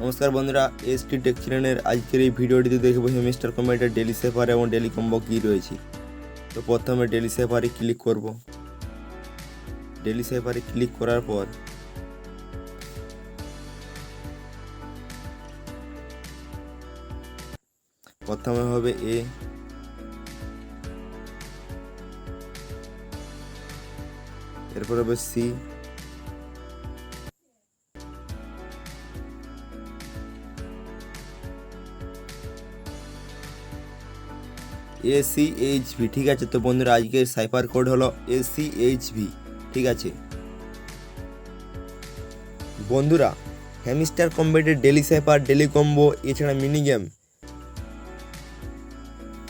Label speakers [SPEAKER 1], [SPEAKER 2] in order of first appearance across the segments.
[SPEAKER 1] নমস্কার বন্ধুরা, ST take চ্যানেলের আজকের এই ভিডিওটিতে দেখবো হেমিস্টার কম্বাইন্ডের ডেলি সেফার এবং ডেলি কম্বো কী রয়েছে। তো প্রথমে ডেলি সেফারে ক্লিক করব। ডেলি সেফারে ক্লিক করার পর প্রথমে হবে এরপর হবে সি, ACHV। ঠিক আছে, তো বন্ধুরা আজকের সাইফার কোড হলো ACHV। ঠিক আছে বন্ধুরা, হ্যামিস্টার কম্বাইন্ডের ডেলি সেফার, ডেলি কম্বো এছাড়া মিনি গেম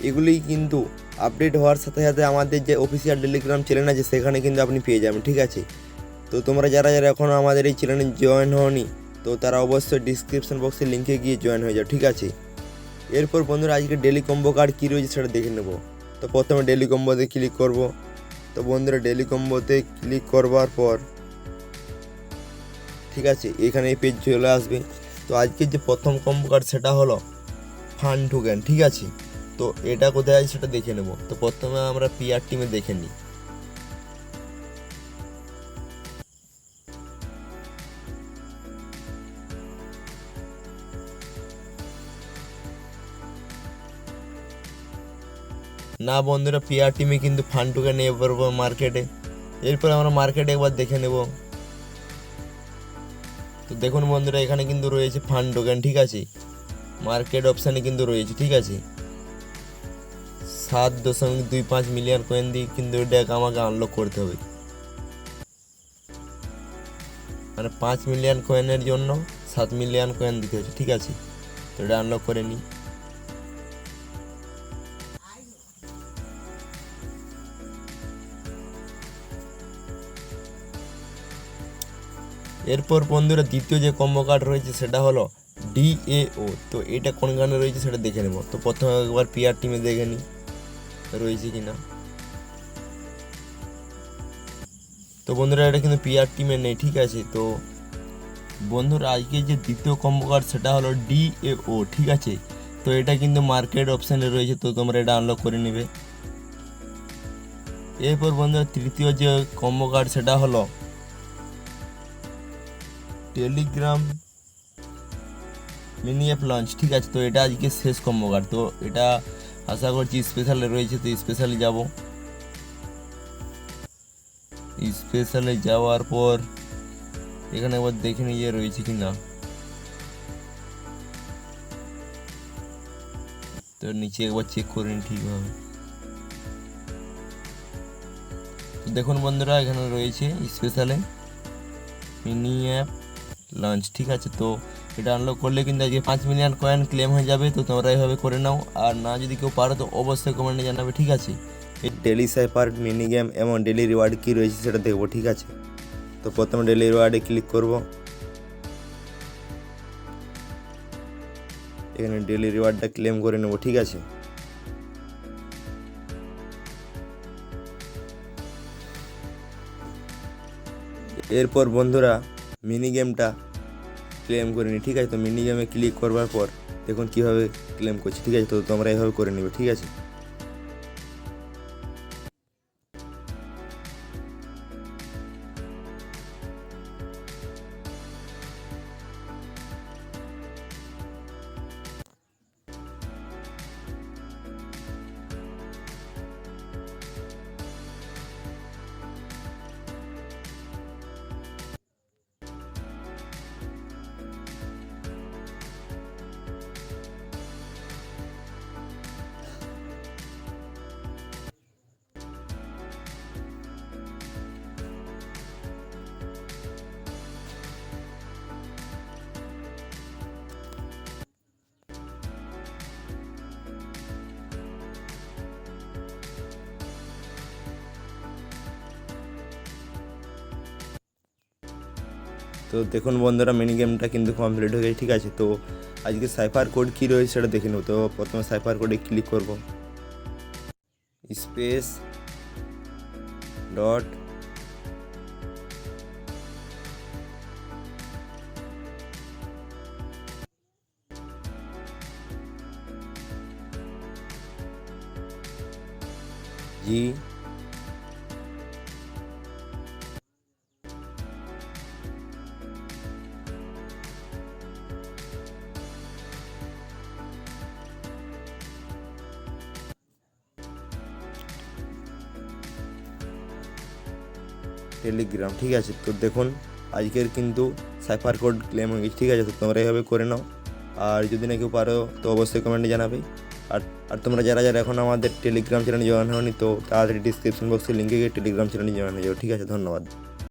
[SPEAKER 1] এগুলি কিন্তু আপডেট হওয়ার সাথে সাথে আমাদের যে অফিসিয়াল টেলিগ্রাম চ্যানেল আছে সেখানে কিন্তু আপনি পেয়ে যাবেন। ঠিক আছে, তো তোমরা যারা যারা এখনও আমাদের এই চ্যানেলে জয়েন হওনি তো তারা অবশ্যই ডিসক্রিপশন বক্সে লিঙ্কে গিয়ে জয়েন হয়ে যাও। ঠিক আছে, এরপর বন্ধুরা আজকে ডেলি কম্বো কার্ড কী রয়েছে সেটা দেখে নেব। তো প্রথমে ডেলি কম্বোতে ক্লিক করব। তো বন্ধুরা ডেলি কম্বোতে ক্লিক করবার পর ঠিক আছে এখানে এই পেজ চলে আসবে। তো আজকের যে প্রথম কম্বো কার্ড সেটা হলো ফান টোকেন। ঠিক আছে, তো এটা কোথায় আছে সেটা দেখে নেব। তো প্রথমে আমরা পিআর টিমে দেখে নিই। না বন্ধুরা, পিআর টিমে কিন্তু ফান টোকেন নিয়ে পারবো মার্কেটে। এরপর আমরা মার্কেটে একবার দেখে নেব। তো দেখুন বন্ধুরা, এখানে কিন্তু রয়েছে ফান টোকেন। ঠিক আছে, মার্কেট অপশানে কিন্তু রয়েছে। ঠিক আছে, 7.25 মিলিয়ন কয়েন দিয়ে কিন্তু এটাকে আমাকে আনলক করতে হবে। মানে 5 মিলিয়ন কয়েনের জন্য 7 মিলিয়ন কয়েন দিতে হচ্ছে। ঠিক আছে, তো এটা আনলক করে নিই। এরপর বন্ধুরা দ্বিতীয় যে কম্বো কার্ড রয়েছে সেটা হলো DAO। তো এটা কোন গানে রয়েছে সেটা দেখে নেব। তো প্রথমে একবার পিআর টিমে দেখে নিই রয়েছে কি না। তো বন্ধুরা এটা কিন্তু পিআর টিমে নেই। ঠিক আছে, তো বন্ধুরা আজকে যে দ্বিতীয় কম্বো কার্ড সেটা হলো DAO। ঠিক আছে, তো এটা কিন্তু মার্কেট অপশানে রয়েছে, তো তোমরা এটা আনলক করে নেবে। এরপর বন্ধুরা তৃতীয় যে কম্বো কার্ড সেটা হলো টেলিগ্রাম মিনি অ্যাপ লঞ্চ। ঠিক আছে, তো এটা আজকে শেষ কম্বো কার্ড। তো এটা আশা করছি স্পেশালে রয়েছে, তো স্পেশালে যাব। স্পেশালে যাওয়ার পর এখানে একবার দেখে নিই যে রয়েছে কি না। তো নিচে একবার চেক করে নিন ঠিকভাবে। তো দেখুন বন্ধুরা এখানে রয়েছে স্পেশালে মিনি অ্যাপ লঞ্চ। ঠিক আছে, তো এটা আনলক করলে কিন্তু আজকে 5 মিলিয়ন কয়েন ক্লেম হয়ে যাবে। তো তোমরা এইভাবে করে নাও, আর না যদি কেউ পারো তো অবশ্যই কমেন্টে জানাবে। ঠিক আছে, এই ডেলি সাইফার মিনি গেম এবং ডেলি রিওয়ার্ড কী রয়েছে সেটা দেখবো। ঠিক আছে, তো প্রথমে ডেলি রিওয়ার্ডে ক্লিক করব। এখানে ডেলি রিওয়ার্ডটা ক্লেম করে নেব। ঠিক আছে, এরপর বন্ধুরা মিনি গেমটা ক্লেম করে নিই। ঠিক আছে, তো মিনি গেমে ক্লিক করবার পর দেখুন কীভাবে ক্লেম করছি। ঠিক আছে, তো তোমরা এইভাবে করে নেবে। ঠিক আছে, তো দেখুন বন্ধুরা মিনি গেমটা কিন্তু কমপ্লিট হয়ে গেছে। ঠিক আছে, তো আজকে সাইফার কোড কী রয়েছে সেটা দেখে নেব। তো প্রথমে সাইফার কোডে ক্লিক করব। স্পেস ডট জি টেলিগ্রাম, ঠিক আছে। তো দেখুন আজকের কিন্তু সাইফার কোড ক্লেম হয়ে গেছে, ঠিক আছে। তো তোমরা এইভাবে করে নাও, আর যদি না কেউ পারো তো অবশ্যই কমেন্টে জানাবে। আর আর তোমরা যারা যারা এখন আমাদের টেলিগ্রাম চ্যানেলে জয়েন হওনি, তো তাড়াতাড়ি ডিসক্রিপশন বক্সে লিঙ্কে গিয়ে টেলিগ্রাম চ্যানেলে জয়েন হয়ে যাও, ঠিক আছে। ধন্যবাদ।